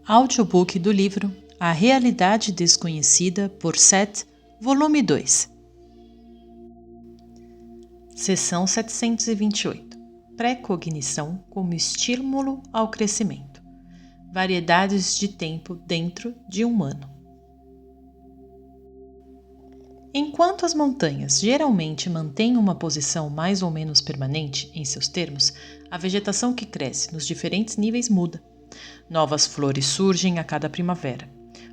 Audiobook do livro A Realidade Desconhecida por Seth, volume 2. Seção 728. Pré-cognição como estímulo ao crescimento. Variedades de tempo dentro de um ano. Enquanto as montanhas geralmente mantêm uma posição mais ou menos permanente em seus termos, a vegetação que cresce nos diferentes níveis muda. Novas flores surgem a cada primavera.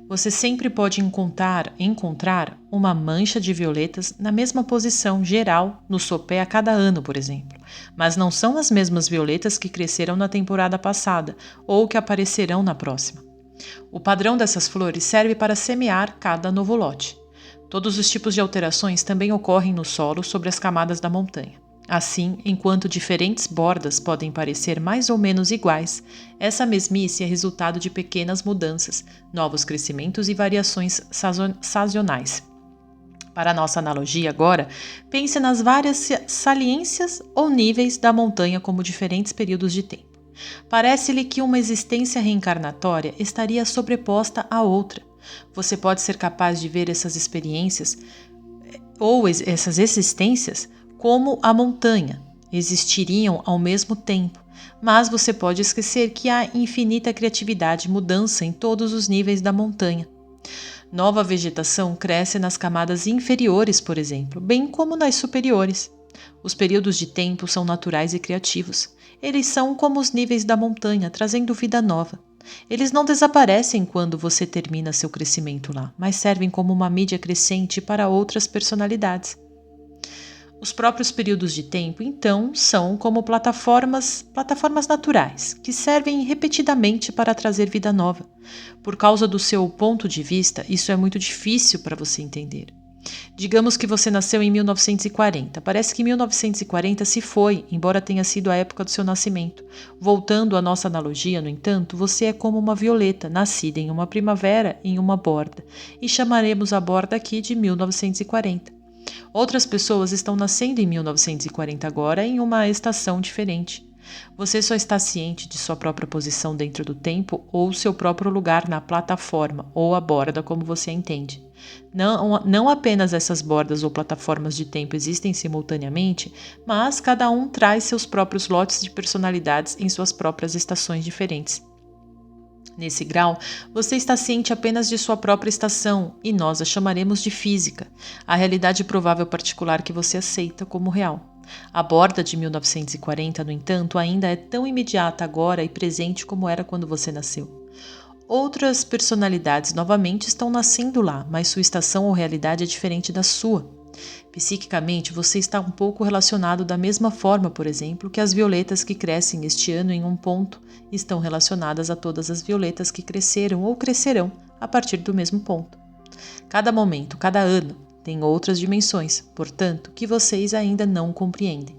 Você sempre pode encontrar uma mancha de violetas na mesma posição geral no sopé a cada ano, por exemplo, mas não são as mesmas violetas que cresceram na temporada passada ou que aparecerão na próxima. O padrão dessas flores serve para semear cada novo lote. Todos os tipos de alterações também ocorrem no solo sobre as camadas da montanha. Assim, enquanto diferentes bordas podem parecer mais ou menos iguais, essa mesmice é resultado de pequenas mudanças, novos crescimentos e variações sazonais. Para nossa analogia agora, pense nas várias saliências ou níveis da montanha como diferentes períodos de tempo. Parece-lhe que uma existência reencarnatória estaria sobreposta à outra. Você pode ser capaz de ver essas experiências ou essas existências como a montanha, existiriam ao mesmo tempo, mas você pode esquecer que há infinita criatividade e mudança em todos os níveis da montanha. Nova vegetação cresce nas camadas inferiores, por exemplo, bem como nas superiores. Os períodos de tempo são naturais e criativos. Eles são como os níveis da montanha, trazendo vida nova. Eles não desaparecem quando você termina seu crescimento lá, mas servem como uma mídia crescente para outras personalidades. Os próprios períodos de tempo, então, são como plataformas naturais, que servem repetidamente para trazer vida nova. Por causa do seu ponto de vista, isso é muito difícil para você entender. Digamos que você nasceu em 1940. Parece que 1940 se foi, embora tenha sido a época do seu nascimento. Voltando à nossa analogia, no entanto, você é como uma violeta, nascida em uma primavera em uma borda, e chamaremos a borda aqui de 1940. Outras pessoas estão nascendo em 1940 agora em uma estação diferente. Você só está ciente de sua própria posição dentro do tempo ou seu próprio lugar na plataforma ou a borda, como você entende. Não apenas essas bordas ou plataformas de tempo existem simultaneamente, mas cada um traz seus próprios lotes de personalidades em suas próprias estações diferentes. Nesse grau, você está ciente apenas de sua própria estação e nós a chamaremos de física, a realidade provável particular que você aceita como real. A borda de 1940, no entanto, ainda é tão imediata agora e presente como era quando você nasceu. Outras personalidades novamente estão nascendo lá, mas sua estação ou realidade é diferente da sua. Psiquicamente, você está um pouco relacionado da mesma forma, por exemplo, que as violetas que crescem este ano em um ponto estão relacionadas a todas as violetas que cresceram ou crescerão a partir do mesmo ponto. Cada momento, cada ano, tem outras dimensões, portanto, que vocês ainda não compreendem.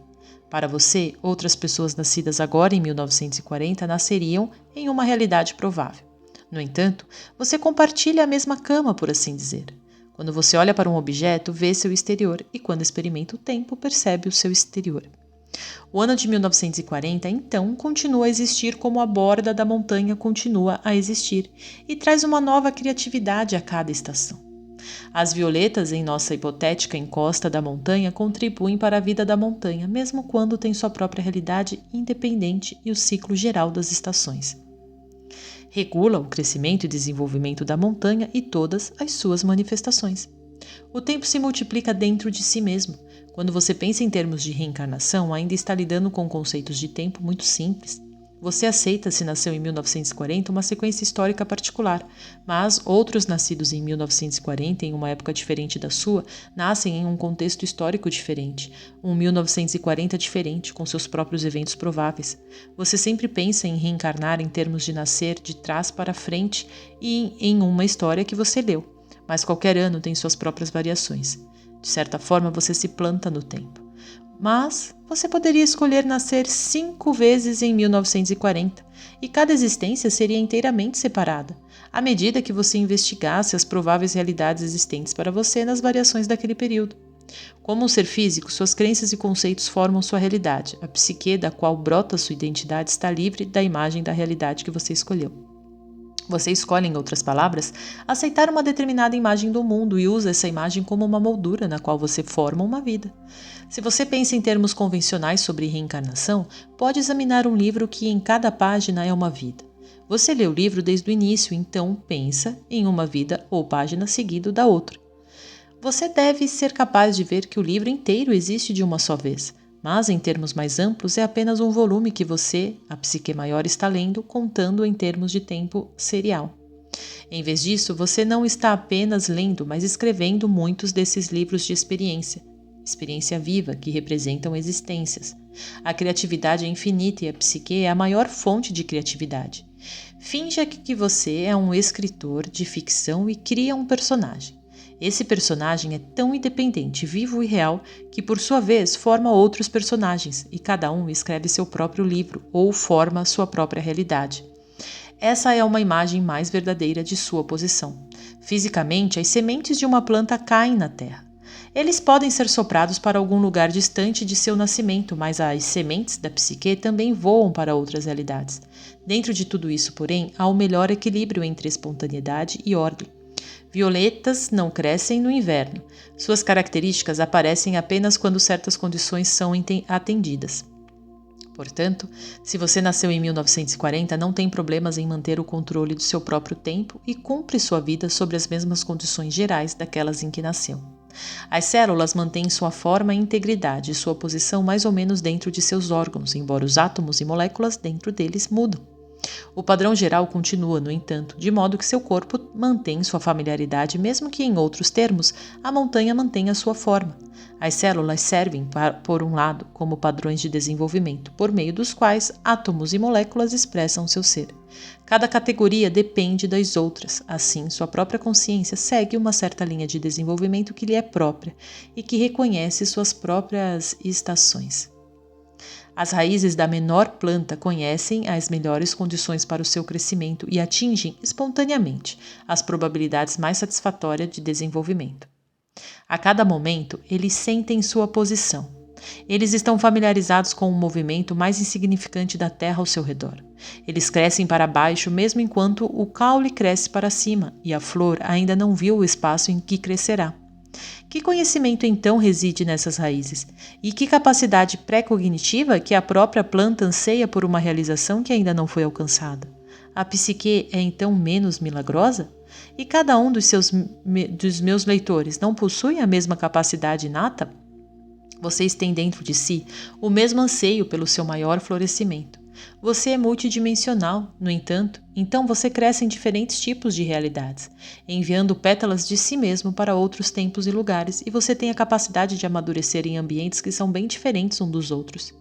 Para você, outras pessoas nascidas agora em 1940 nasceriam em uma realidade provável. No entanto, você compartilha a mesma cama, por assim dizer. Quando você olha para um objeto, vê seu exterior e quando experimenta o tempo, percebe o seu exterior. O ano de 1940, então, continua a existir como a borda da montanha continua a existir e traz uma nova criatividade a cada estação. As violetas em nossa hipotética encosta da montanha contribuem para a vida da montanha, mesmo quando tem sua própria realidade independente e o ciclo geral das estações. Regula o crescimento e desenvolvimento da montanha e todas as suas manifestações. O tempo se multiplica dentro de si mesmo. Quando você pensa em termos de reencarnação, ainda está lidando com conceitos de tempo muito simples. Você aceita, se nasceu em 1940, uma sequência histórica particular, mas outros nascidos em 1940, em uma época diferente da sua, nascem em um contexto histórico diferente, um 1940 diferente, com seus próprios eventos prováveis. Você sempre pensa em reencarnar em termos de nascer de trás para frente e em uma história que você leu, mas qualquer ano tem suas próprias variações. De certa forma, você se planta no tempo. Mas você poderia escolher nascer 5 vezes em 1940 e cada existência seria inteiramente separada, à medida que você investigasse as prováveis realidades existentes para você nas variações daquele período. Como um ser físico, suas crenças e conceitos formam sua realidade. A psique da qual brota sua identidade está livre da imagem da realidade que você escolheu. Você escolhe, em outras palavras, aceitar uma determinada imagem do mundo e usa essa imagem como uma moldura na qual você forma uma vida. Se você pensa em termos convencionais sobre reencarnação, pode examinar um livro que em cada página é uma vida. Você lê o livro desde o início, então pensa em uma vida ou página seguido da outra. Você deve ser capaz de ver que o livro inteiro existe de uma só vez, mas em termos mais amplos é apenas um volume que você, a psique maior, está lendo, contando em termos de tempo serial. Em vez disso, você não está apenas lendo, mas escrevendo muitos desses livros de experiência viva, que representam existências. A criatividade é infinita e a psique é a maior fonte de criatividade. Finja que você é um escritor de ficção e cria um personagem. Esse personagem é tão independente, vivo e real, que por sua vez forma outros personagens, e cada um escreve seu próprio livro ou forma sua própria realidade. Essa é uma imagem mais verdadeira de sua posição. Fisicamente, as sementes de uma planta caem na terra. Eles podem ser soprados para algum lugar distante de seu nascimento, mas as sementes da psique também voam para outras realidades. Dentro de tudo isso, porém, há o melhor equilíbrio entre espontaneidade e ordem. Violetas não crescem no inverno. Suas características aparecem apenas quando certas condições são atendidas. Portanto, se você nasceu em 1940, não tem problemas em manter o controle do seu próprio tempo e cumpre sua vida sob as mesmas condições gerais daquelas em que nasceu. As células mantêm sua forma e integridade e sua posição mais ou menos dentro de seus órgãos, embora os átomos e moléculas dentro deles mudam. O padrão geral continua, no entanto, de modo que seu corpo mantém sua familiaridade, mesmo que, em outros termos, a montanha mantenha sua forma. As células servem, por um lado, como padrões de desenvolvimento, por meio dos quais átomos e moléculas expressam seu ser. Cada categoria depende das outras, assim, sua própria consciência segue uma certa linha de desenvolvimento que lhe é própria e que reconhece suas próprias estações. As raízes da menor planta conhecem as melhores condições para o seu crescimento e atingem espontaneamente as probabilidades mais satisfatórias de desenvolvimento. A cada momento, eles sentem sua posição. Eles estão familiarizados com o movimento mais insignificante da terra ao seu redor. Eles crescem para baixo mesmo enquanto o caule cresce para cima e a flor ainda não viu o espaço em que crescerá. Que conhecimento então reside nessas raízes? E que capacidade pré-cognitiva que a própria planta anseia por uma realização que ainda não foi alcançada? A psique é então menos milagrosa? E cada um dos meus leitores não possui a mesma capacidade inata? Vocês têm dentro de si o mesmo anseio pelo seu maior florescimento. Você é multidimensional, no entanto, então você cresce em diferentes tipos de realidades, enviando pétalas de si mesmo para outros tempos e lugares, e você tem a capacidade de amadurecer em ambientes que são bem diferentes uns dos outros.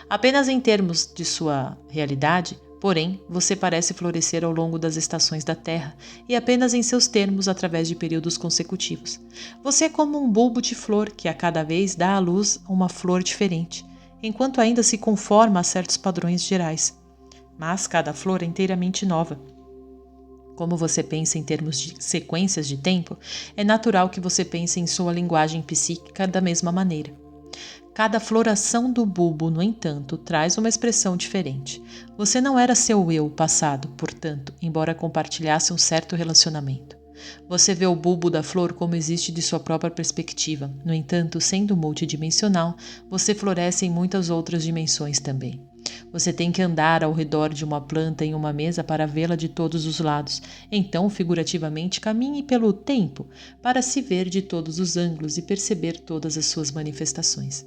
Apenas em termos de sua realidade, porém, você parece florescer ao longo das estações da Terra e apenas em seus termos através de períodos consecutivos. Você é como um bulbo de flor que a cada vez dá à luz uma flor diferente, enquanto ainda se conforma a certos padrões gerais. Mas cada flor é inteiramente nova. Como você pensa em termos de sequências de tempo, é natural que você pense em sua linguagem psíquica da mesma maneira. Cada floração do bulbo, no entanto, traz uma expressão diferente. Você não era seu eu passado, portanto, embora compartilhasse um certo relacionamento. Você vê o bulbo da flor como existe de sua própria perspectiva. No entanto, sendo multidimensional, você floresce em muitas outras dimensões também. Você tem que andar ao redor de uma planta em uma mesa para vê-la de todos os lados. Então, figurativamente, caminhe pelo tempo para se ver de todos os ângulos e perceber todas as suas manifestações.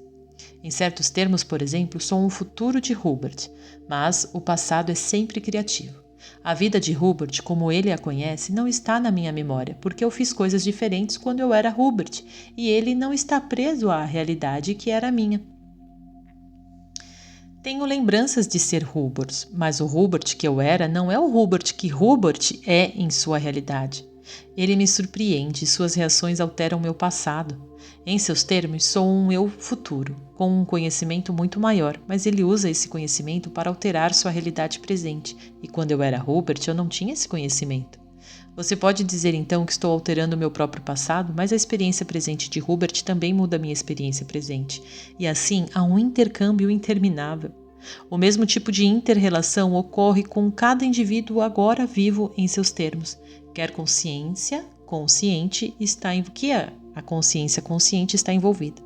Em certos termos, por exemplo, sou um futuro de Hubert, mas o passado é sempre criativo. A vida de Hubert, como ele a conhece, não está na minha memória, porque eu fiz coisas diferentes quando eu era Hubert, e ele não está preso à realidade que era minha. Tenho lembranças de ser Hubert, mas o Hubert que eu era não é o Hubert que Hubert é em sua realidade. Ele me surpreende e suas reações alteram meu passado. Em seus termos, sou um eu futuro, com um conhecimento muito maior, mas ele usa esse conhecimento para alterar sua realidade presente, e quando eu era Hubert, eu não tinha esse conhecimento. Você pode dizer então que estou alterando meu próprio passado, mas a experiência presente de Hubert também muda a minha experiência presente, e assim há um intercâmbio interminável. O mesmo tipo de inter-relação ocorre com cada indivíduo agora vivo em seus termos, quer consciente está a consciência consciente está envolvida.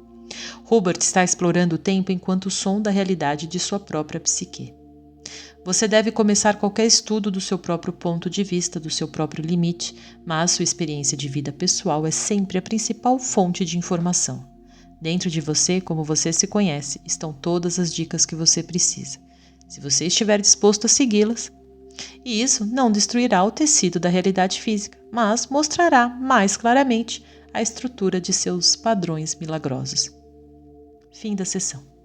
Hubert está explorando o tempo enquanto som da realidade de sua própria psique. Você deve começar qualquer estudo do seu próprio ponto de vista, do seu próprio limite, mas sua experiência de vida pessoal é sempre a principal fonte de informação. Dentro de você, como você se conhece, estão todas as dicas que você precisa, se você estiver disposto a segui-las. E isso não destruirá o tecido da realidade física, mas mostrará mais claramente a estrutura de seus padrões milagrosos. Fim da sessão.